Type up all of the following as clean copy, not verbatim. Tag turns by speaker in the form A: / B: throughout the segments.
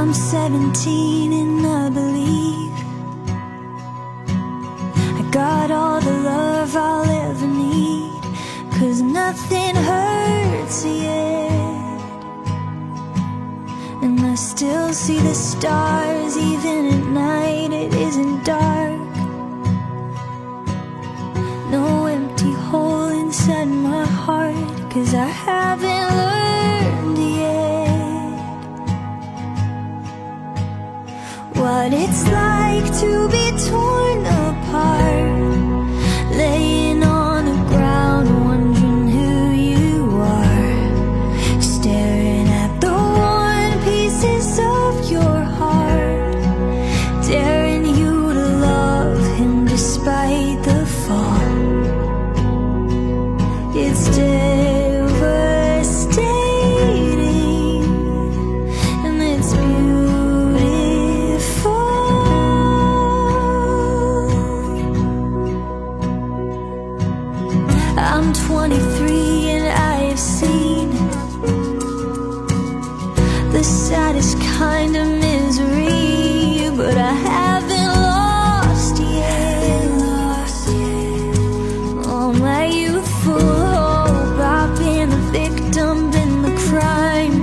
A: I'm 17 and I believe I got all the love I'll ever need, 'cause nothing hurts yet. And I still see the stars even at night it isn't dark. No empty hole inside my heart, 'cause I haven't learned yet what it's like to be torn apart, laying on the ground wondering who you are, staring at the worn pieces of your heart, daring you to love him despite the fall. It's devastating and it's beautiful. I'm 23 and I have seen the saddest kind of misery, but I haven't lost yet. All my youthful hope, I've been the victim, been the crime,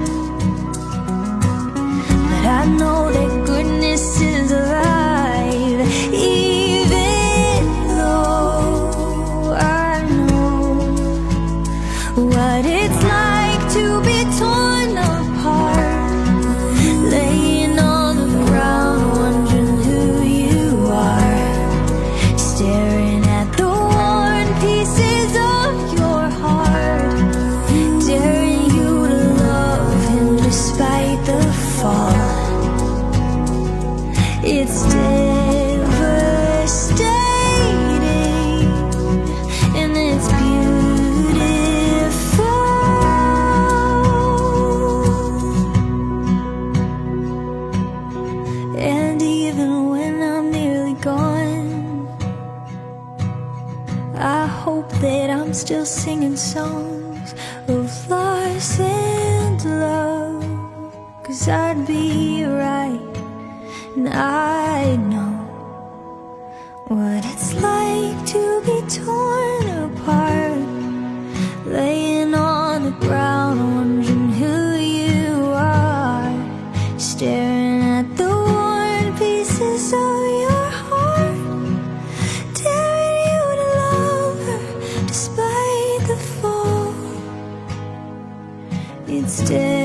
A: but I know that goodness is alive, even though I know what it's like to be torn apart, laying on the ground wondering who you are, staring at the worn pieces of your heart, daring you to love him despite the fall. It's devastating and it's beautiful. And even when I'm nearly gone, I hope that I'm still singing songs of loss and love, 'cause I'd be right, and I know what it's like to be torn apart, laying on the ground wondering who you are, staring at the worn pieces of your heart, daring you to love her despite the fall. It's dead.